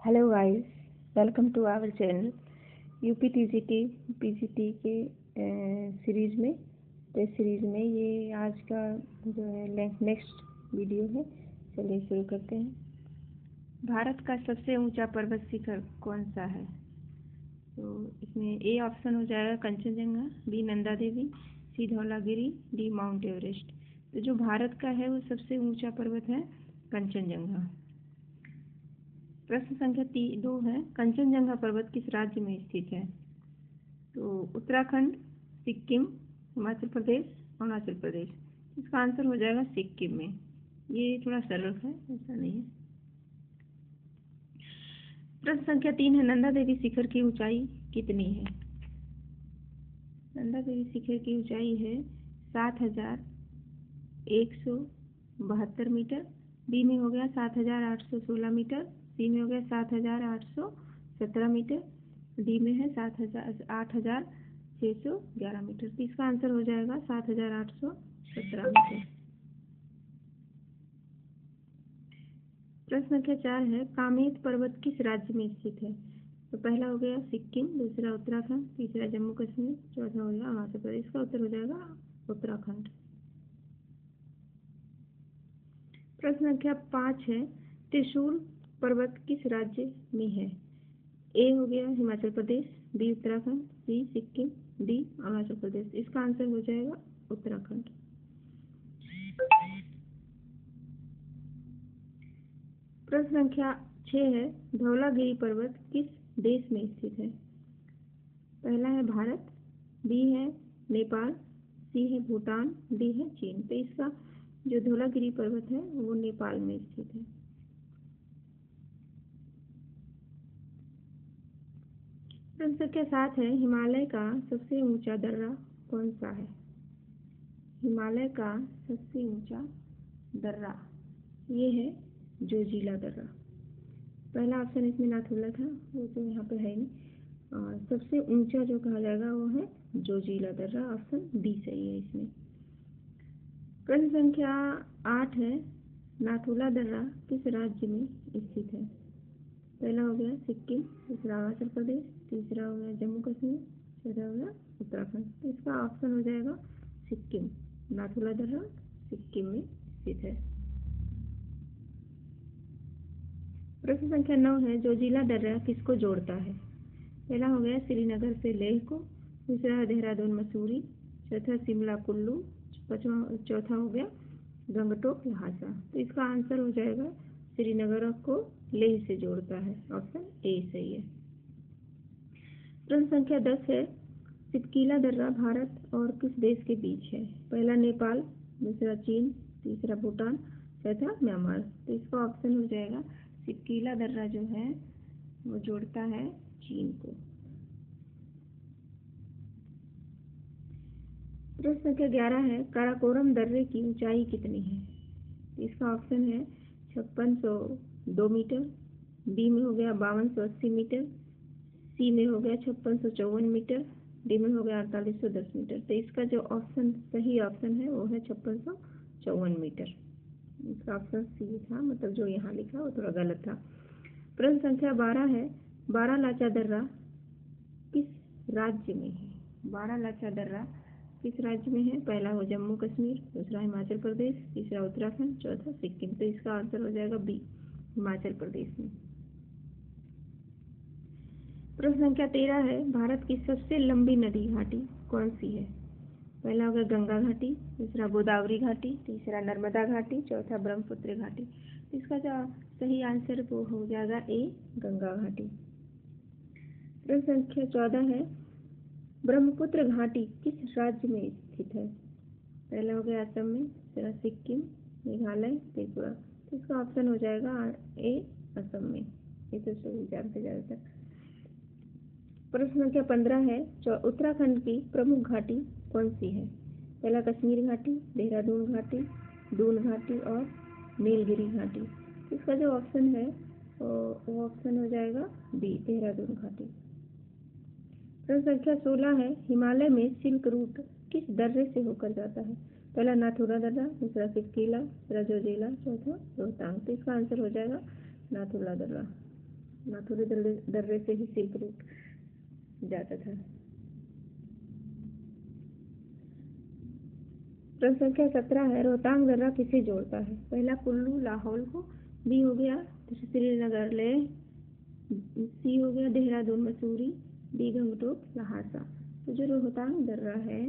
Hello guys, welcome to our channel UP TGT PGT के series में। तो इस सीरीज़ में ये आज का जो है नेक्स्ट वीडियो है। चलिए शुरू करते हैं। भारत का सबसे ऊंचा पर्वत शिखर कौन सा है? तो इसमें ए ऑप्शन हो जाएगा कंचनजंगा, बी नंदा देवी, सी धौलागिरी, डी माउंट एवरेस्ट। तो जो भारत का है वो सबसे ऊंचा पर्वत है कंचनजंगा। प्रश्न संख्या 2 है, कंचनजंगा पर्वत किस राज्य में स्थित है? तो उत्तराखंड, सिक्किम, हिमाचल प्रदेश, अरुणाचल प्रदेश। इसका आंसर हो जाएगा सिक्किम में। ये थोड़ा सरल है, ऐसा नहीं है। प्रश्न संख्या 3 है, नंदा देवी शिखर की ऊंचाई कितनी है? नंदा देवी शिखर की ऊंचाई है 7,172 मीटर। बी में हो गया 7,816 मीटर, सी में हो गया 7,817 मीटर, डी में है 8,611 मीटर। तो इसका आंसर हो जाएगा 7,817 मीटर। प्रश्न संख्या 4 है, कामेत पर्वत किस राज्य में स्थित है? तो पहला हो गया सिक्किम, दूसरा उत्तराखंड, तीसरा जम्मू कश्मीर, चौथा हो गया अरुणाचल प्रदेश। इसका उत्तर हो जाएगा उत्तराखंड। प्रश्न संख्या 5 है, त्रिशूल पर्वत किस राज्य में है? ए हो गया हिमाचल प्रदेश, बी उत्तराखंड, सी सिक्किम, डी अरुणाचल प्रदेश। इसका आंसर हो जाएगा उत्तराखंड। प्रश्न संख्या 6 है, धौलागिरी पर्वत किस देश में स्थित है? पहला है भारत, बी है नेपाल, सी है भूटान, डी है चीन। तो इसका जो धौलागिरी पर्वत है वो नेपाल में स्थित है। प्रश्न संख्या 7 है, हिमालय का सबसे ऊंचा दर्रा कौन सा है? हिमालय का सबसे ऊंचा दर्रा ये है जोजिला दर्रा। पहला ऑप्शन इसमें नाथुला था, वो तो यहाँ पे है नहीं। सबसे ऊंचा जो कहा जाएगा वो है जोजिला दर्रा। ऑप्शन डी सही है इसमें। प्रश्न संख्या 8 है, नाथुला दर्रा किस राज्य में स्थित है? पहला हो गया सिक्किम, दूसरा अरुणाचल प्रदेश, तीसरा हो गया जम्मू कश्मीर, चौथा हो गया उत्तराखंड। तो इसका ऑप्शन हो जाएगा सिक्किम। नाथुला दर्रा सिक्किम में स्थित है। प्रश्न संख्या 9 है, जोजिला दर्रा किसको जोड़ता है? पहला हो गया श्रीनगर से लेह को, दूसरा है देहरादून मसूरी, चौथा शिमला कुल्लू, चौथा हो गया गंगटोक लहासा। तो इसका आंसर हो जाएगा श्रीनगर को लेह से जोड़ता है। ऑप्शन ए सही है। प्रश्न संख्या 10 है, सिपकीला दर्रा भारत और किस देश के बीच है? पहला नेपाल, दूसरा चीन, तीसरा भूटान, चौथा म्यांमार। तो इसका ऑप्शन हो जाएगा सिपकीला दर्रा जो है वो जोड़ता है चीन को। प्रश्न संख्या 11 है, काराकोरम दर्रे की ऊंचाई कितनी है? इसका ऑप्शन है 5602 मीटर, बी में हो गया 5280 मीटर, सी में हो गया 5654 मीटर, डी में हो गया 4810 मीटर। तो इसका जो ऑप्शन सही ऑप्शन है वो है 5654 मीटर। इसका ऑप्शन सी था, मतलब जो यहाँ लिखा वो थोड़ा गलत था। प्रश्न संख्या 12 है, बारालाचा दर्रा किस राज्य में है? बारालाचा दर्रा किस राज्य में है? पहला हो जम्मू कश्मीर, दूसरा हिमाचल प्रदेश, तीसरा उत्तराखंड, चौथा सिक्किम। तो इसका आंसर हो जाएगा बी, हिमाचल प्रदेश में। प्रश्न संख्या 13 है, भारत की सबसे लंबी नदी घाटी कौन सी है? पहला हो गया गंगा घाटी, दूसरा गोदावरी घाटी, तीसरा नर्मदा घाटी, चौथा ब्रह्मपुत्र घाटी। इसका जो सही आंसर वो हो जाएगा ए, गंगा घाटी। प्रश्न संख्या 14 है, ब्रह्मपुत्र घाटी किस राज्य में स्थित है? पहला हो गया असम में, दूसरा सिक्किम, मेघालय, त्रिपुरा। तो इसका ऑप्शन हो जाएगा ए, असम में। ये तो सभी जानते ज़्यादातर। प्रश्न संख्या 15 है, उत्तराखंड की प्रमुख घाटी कौन सी है? पहला कश्मीर घाटी, देहरादून घाटी, दून घाटी और नीलगिरी घाटी। इसका जो ऑप्शन है वो ऑप्शन हो जाएगा बी, देहरादून घाटी। प्रश्न संख्या 16 है, हिमालय में सिल्क रूट किस दर्रे से होकर जाता है? पहला नाथुला दर्रा, दूसरा सिपकीला, तीसरा जोजिला, चौथा रोहतांग। तो इसका आंसर हो जाएगा नाथुला दर्रा। माथुर दर्रे से ही सिल्क रूट जाता था। प्रश्न संख्या 17 है, रोहतांग दर्रा किसे जोड़ता है? पहला कुल्लू लाहौल को, बी हो गया श्रीनगर ले, सी हो गया देहरादून मसूरी, डी गंगटोक लहासा। तो जो रोहतांग दर्रा है,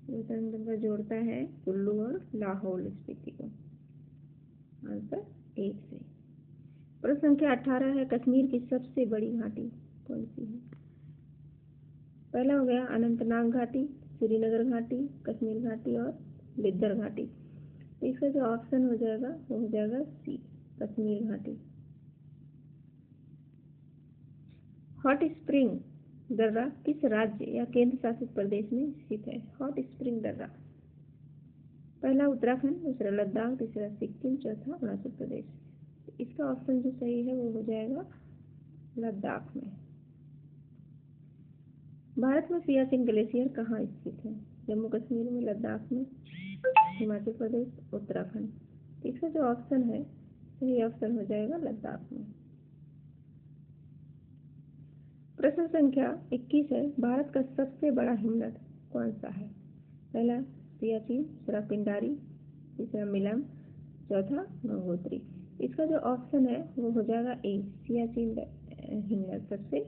रोहतांग दर्रा जोड़ता है कुल्लू और लाहौल स्पीति को। आंसर 1 से। प्रश्न संख्या 18 है, कश्मीर की सबसे बड़ी घाटी कौन सी है? पहला हो गया अनंतनाग घाटी, श्रीनगर घाटी, कश्मीर घाटी और लिद्दर घाटी। तो इसका जो ऑप्शन हो जाएगा वो हो जाएगा सी, कश्मीर घाटी। हॉट स्प्रिंग दर्रा किस राज्य या केंद्र शासित प्रदेश में स्थित है? हॉट स्प्रिंग दर्रा पहला उत्तराखंड, दूसरा लद्दाख, तीसरा सिक्किम, चौथा अरुणाचल प्रदेश। इसका ऑप्शन जो सही है वो हो जाएगा लद्दाख में। भारत में सियाचिन ग्लेशियर कहाँ स्थित है? जम्मू कश्मीर में, लद्दाख में, हिमाचल प्रदेश, उत्तराखंड। इसका जो ऑप्शन है सही ऑप्शन हो जाएगा लद्दाख में। प्रश्न संख्या 21 है, भारत का सबसे बड़ा हिमनद कौन सा है? पहला सियाचिन, दूसरा पिंडारी, तीसरा मिलम, चौथा गंगोत्री। इसका जो ऑप्शन है वो हो जाएगा ए, सियाचिन हिमनद सबसे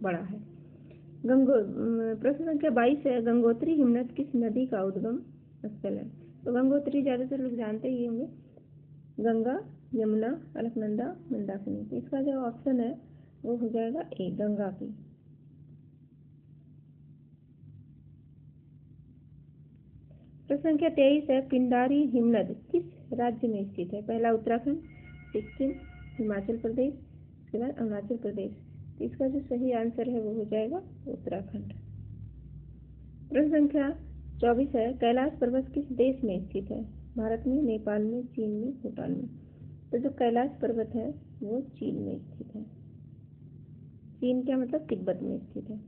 बड़ा है। प्रश्न संख्या 22 है, गंगोत्री हिमनद किस नदी का उद्गम स्थल है? तो गंगोत्री ज्यादातर लोग जानते ही होंगे, गंगा, यमुना, अलकनंदा, मंदाकिनी। तो इसका जो ऑप्शन है वो हो जाएगा ए, गंगा की। प्रश्न संख्या 23 है, पिंडारी हिमनद किस राज्य में स्थित है? पहला उत्तराखंड, सिक्किम, हिमाचल प्रदेश, उसके बाद अरुणाचल प्रदेश। तो इसका जो सही आंसर है वो हो जाएगा उत्तराखंड। प्रश्न संख्या 24 है, कैलाश पर्वत किस देश में स्थित है? भारत में, नेपाल में, चीन में, भूटान में। तो जो कैलाश पर्वत है वो चीन में स्थित है। चीन क्या मतलब तिब्बत में स्थित है।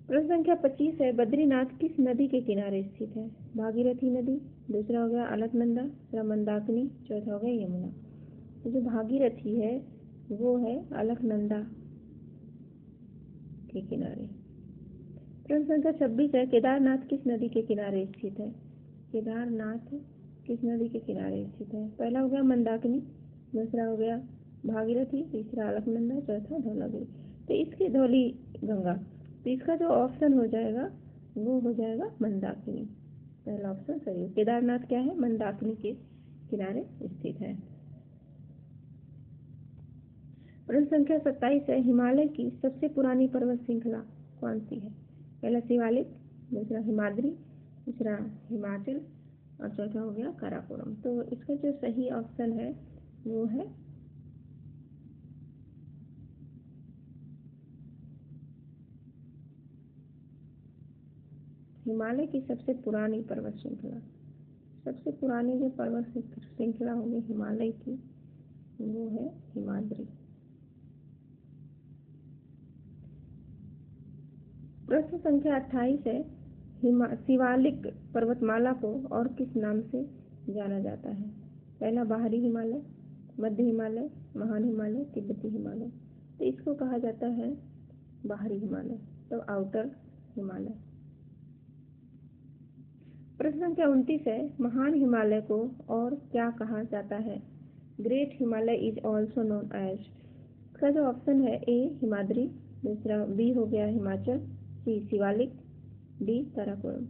प्रश्न संख्या 25 है, बद्रीनाथ किस नदी के किनारे स्थित है? भागीरथी नदी, दूसरा हो गया अलकनंदा, तीसरा मंदाकिनी, चौथा हो गया यमुना। तो जो भागीरथी है वो है अलकनंदा के किनारे। प्रश्न संख्या 26 है, केदारनाथ किस नदी के किनारे स्थित है? केदारनाथ किस नदी के किनारे स्थित है? पहला हो गया मंदाकिनी, दूसरा हो गया भागीरथी, तीसरा अलकनंदा, चौथा धौलागिरी। तो इसकी धौली गंगा। तो इसका जो ऑप्शन हो जाएगा वो हो जाएगा मंदाकिनी। पहला ऑप्शन सही है। केदारनाथ क्या है? मंदाकिनी के किनारे स्थित है। प्रश्न संख्या 27 है, हिमालय की सबसे पुरानी पर्वत श्रृंखला कौन सी है? पहला शिवालिक, दूसरा हिमाद्री, तीसरा हिमाचल और चौथा हो गया काराकोरम। तो इसका जो सही ऑप्शन है वो है हिमालय की सबसे पुरानी पर्वत श्रृंखला। सबसे पुरानी जो पर्वत श्रृंखला होगी हिमालय की वो है हिमाद्री। प्रश्न संख्या 28 है, शिवालिक पर्वतमाला को और किस नाम से जाना जाता है? पहला बाहरी हिमालय, मध्य हिमालय, महान हिमालय, तिब्बती हिमालय। तो इसको कहा जाता है बाहरी हिमालय, तो आउटर हिमालय। प्रश्न संख्या 29 है, महान हिमालय को और क्या कहा जाता है? Great Himalaya is also known as. इसका जो ऑप्शन है ए हिमाद्री, दूसरा बी हो गया हिमाचल, सी शिवालिक, डी काराकोरम।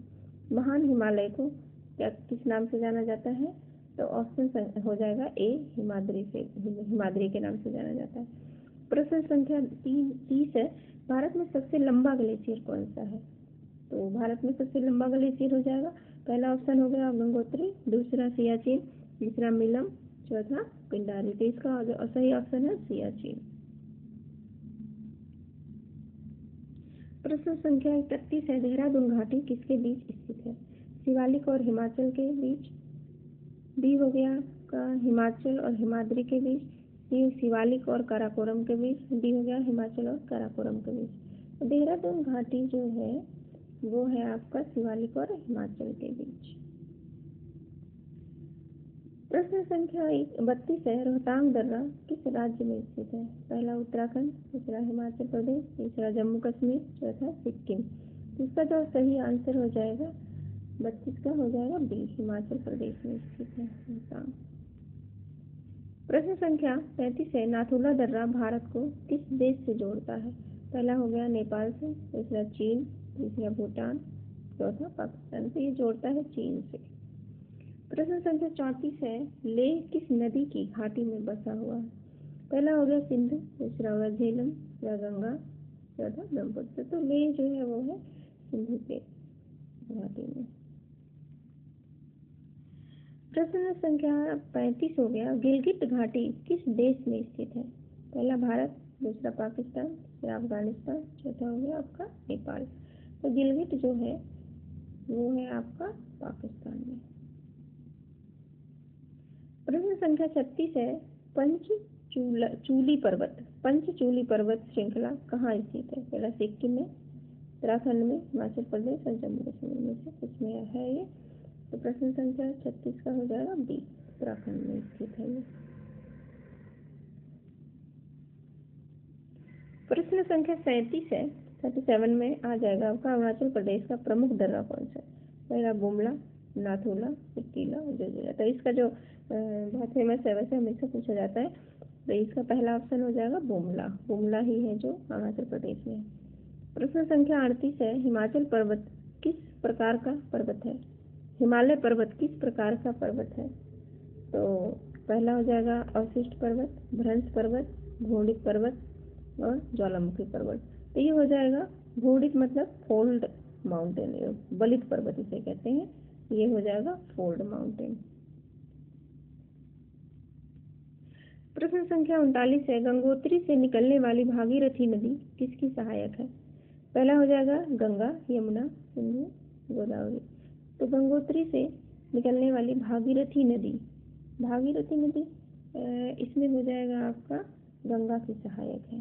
महान हिमालय को क्या किस नाम से जाना जाता है? तो ऑप्शन हो जाएगा ए हिमाद्री से, हिमाद्री के नाम से जाना जाता है। प्रश्न संख्या 30 है, भारत में सबसे लंबा ग्लेशियर कौन सा है? तो भारत में सबसे लंबा ग्लेशियर हो जाएगा, पहला ऑप्शन हो गया गंगोत्री, दूसरा सियाचिन, तीसरा मिलम, चौथा पिंडारी। तो इसका जो सही ऑप्शन है सियाचिन। प्रश्न संख्या 31 है, देहरादून घाटी किसके बीच स्थित है? शिवालिक और हिमाचल के बीच, बी हो गया का हिमाचल और हिमाद्री के बीच, सी शिवालिक और काराकोरम के बीच, डी हो गया हिमाचल और काराकोरम के बीच। तो देहरादून घाटी जो है वो है आपका शिवालिक और हिमाचल के बीच। प्रश्न संख्या 32 है, रोहतांग दर्रा किस राज्य में स्थित है? पहला उत्तराखंड, दूसरा हिमाचल प्रदेश, तीसरा जम्मू कश्मीर, चौथा सिक्किम। इसका जो सही आंसर हो जाएगा 32 का हो जाएगा बी, हिमाचल प्रदेश में स्थित है रोहतांग। प्रश्न संख्या 35 है, नाथुला दर्रा भारत को किस देश से जोड़ता है? पहला हो गया नेपाल से, दूसरा चीन, तीसरा भूटान, चौथा पाकिस्तान से। ये जोड़ता है चीन से। प्रश्न संख्या 34 है, लेह किस नदी की घाटी में बसा हुआ है? पहला हो गया सिंधु, दूसरा हो गया झेलम, तीसरा गंगा, चौथा ब्रह्मपुत्र। तो लेह जो है वो है सिंधु के घाटी में। प्रश्न संख्या 35 हो गया, गिलगिट घाटी किस देश में स्थित है? पहला भारत, दूसरा पाकिस्तान, तीसरा अफगानिस्तान, चौथा हो गया आपका नेपाल। तो गिलगिट जो है वो है आपका पाकिस्तान में। प्रश्न संख्या 36 है, पंचचूली पर्वत श्रृंखला कहाँ स्थित है? पहला सिक्किम में, उत्तराखंड में, हिमाचल प्रदेश और जम्मू कश्मीर में से कुछ में है ये। तो प्रश्न संख्या 36 का हो जाएगा बी, उत्तराखंड में स्थित है ये। प्रश्न संख्या 37 है, 37 में आ जाएगा आपका अरुणाचल प्रदेश का प्रमुख दर्रा कौन सा? पहला बुमला, नाथुला, सिक्किला और जोजिला। तो इसका जो बहुत फेमस है, वैसे हमेशा पूछा जाता है। तो इसका पहला ऑप्शन हो जाएगा बुमला, बुमला ही है जो अरुणाचल प्रदेश में है। प्रश्न संख्या 38 है, हिमाचल पर्वत किस प्रकार का पर्वत है? हिमालय पर्वत किस प्रकार का पर्वत है? तो पहला हो जाएगा अवशिष्ट पर्वत, भ्रंश पर्वत, घोड़ित पर्वत और ज्वालामुखी पर्वत। तो ये हो जाएगा घोड़ित मतलब फोल्ड माउंटेन, बलित पर्वत इसे कहते हैं। ये हो जाएगा फोल्ड माउंटेन। प्रश्न संख्या 39 है, गंगोत्री से निकलने वाली भागीरथी नदी किसकी सहायक है? पहला हो जाएगा गंगा, यमुना, सिंधु, गोदावरी। तो गंगोत्री से निकलने वाली भागीरथी नदी इसमें हो जाएगा आपका गंगा की सहायक है।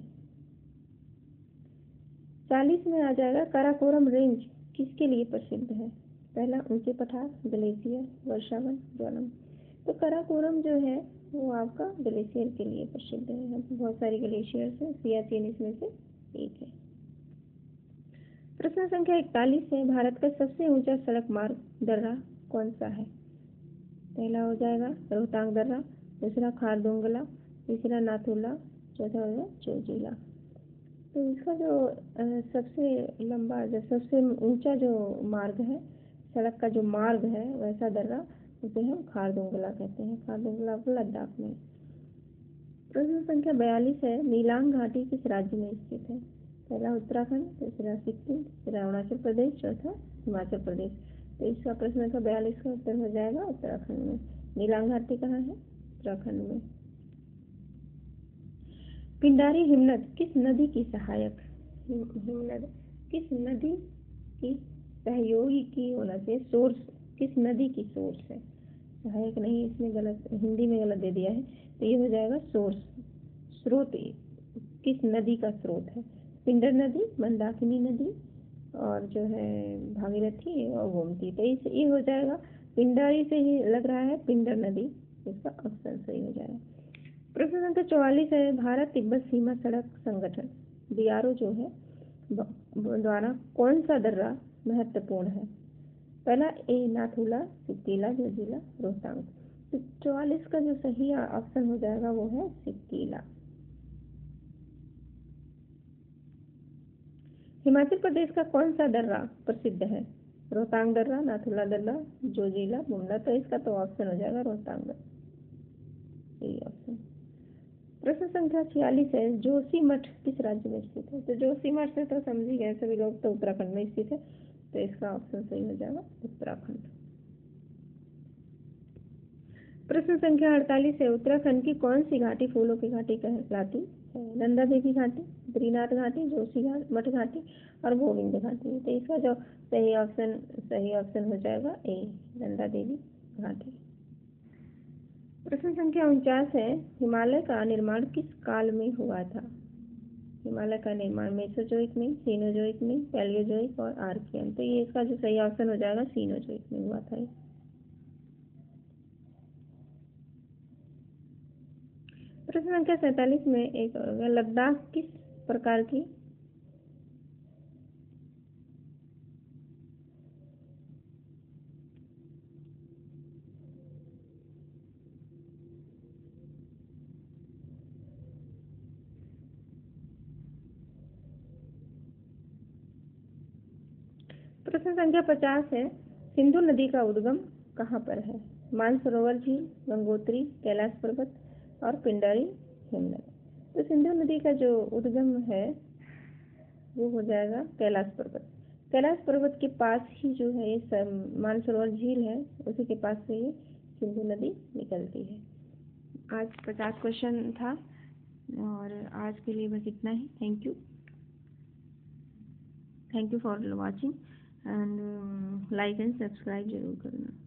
40 में आ जाएगा, काराकोरम रेंज किसके लिए प्रसिद्ध है? पहला ऊंचे पठार, ग्लेशियर, वर्षावन, ज्वालामुखी। तो काराकोरम जो है वो आपका ग्लेशियर के लिए प्रसिद्ध है। बहुत सारी ग्लेशियर्स हैं, सियाचिन इसमें से एक है। प्रश्न संख्या 41 है, भारत का सबसे ऊंचा सड़क मार्ग दर्रा कौन सा है? पहला हो जाएगा रोहतांग दर्रा, दूसरा खारदुंगला, तीसरा नाथुला, चौथा हो जाएगा जोजिला। तो इसका जो सबसे लंबा सबसे ऊंचा जो मार्ग है, सड़क का जो मार्ग है वैसा दर्रा उसे हम खारदुंगला कहते हैं। खारदुंगला लद्दाख में। प्रश्न संख्या 42 है, नीलांग घाटी किस राज्य में स्थित है? पहला उत्तराखंड, दूसरा सिक्किम, तीसरा अरुणाचल प्रदेश, चौथा हिमाचल प्रदेश। तो इसका प्रश्न का 42 का उत्तर हो जाएगा उत्तराखंड में। नीलांग घाटी कहाँ है? उत्तराखंड में। पिंडारी हिमनद किस नदी की सहायक? हिमनद किस नदी की सहयोगी की होना चाहिए? सोर्स किस नदी की सोर्स है? सहायक नहीं, इसमें गलत, हिंदी में गलत दे दिया है। तो ये हो जाएगा सोर्स, स्रोत किस नदी का स्रोत है? पिंडर नदी, मंदाकिनी नदी और जो है भागीरथी और गोमती। तो ये हो जाएगा पिंडारी से ही लग रहा है पिंडर नदी, इसका ऑप्शन सही हो जाएगा। प्रश्न संख्या 44 है, भारत तिब्बत सीमा सड़क संगठन BRO जो है द्वारा कौन सा दर्रा महत्वपूर्ण है? पहला ए नाथुला, सिक्किला, जोजिला, रोहतांग। तो 44 का जो सही ऑप्शन हो जाएगा वो है सिक्किला। हिमाचल प्रदेश का कौन सा दर्रा प्रसिद्ध है? रोहतांग दर्रा, नाथुला दर्रा, जोजिला, बुमला। तो इसका तो ऑप्शन हो जाएगा रोहतांग दर्रा, सही ऑप्शन। प्रश्न संख्या 46 है, जोशीमठ किस राज्य में स्थित है? तो जोशीमठ से तो समझ ही गए सभी लोग, तो उत्तराखंड में स्थित है। तो इसका ऑप्शन सही हो जाएगा उत्तराखंड। प्रश्न संख्या 48 है, उत्तराखंड की कौन सी घाटी फूलों की घाटी कहलाती है? नंदा देवी घाटी, बद्रीनाथ घाटी, जोशीमठ घाटी और गोविंद घाटी। तो इसका जो सही ऑप्शन हो जाएगा ए, नंदा देवी घाटी। प्रश्न संख्या 49 है, हिमालय का निर्माण किस काल में हुआ था? हिमालय का निर्माण मेसोजोइक में, सीनोजोइक में, पैलियोजोइक और आर्कियन। तो ये इसका जो सही ऑप्शन हो जाएगा सीनोजोइक में हुआ था। प्रश्न संख्या 47 में एक लद्दाख किस प्रकार की प्रश्न संख्या 50 है, सिंधु नदी का उद्गम कहाँ पर है? मानसरोवर झील, गंगोत्री, कैलाश पर्वत और पिंडरी हिमनद। तो सिंधु नदी का जो उद्गम है वो हो जाएगा कैलाश पर्वत। कैलाश पर्वत के पास ही जो है ये मानसरोवर झील है, उसी के पास से ये सिंधु नदी निकलती है। आज 50 क्वेश्चन था और आज के लिए बस इतना ही। Thank you for watching and like and subscribe जरूर करना।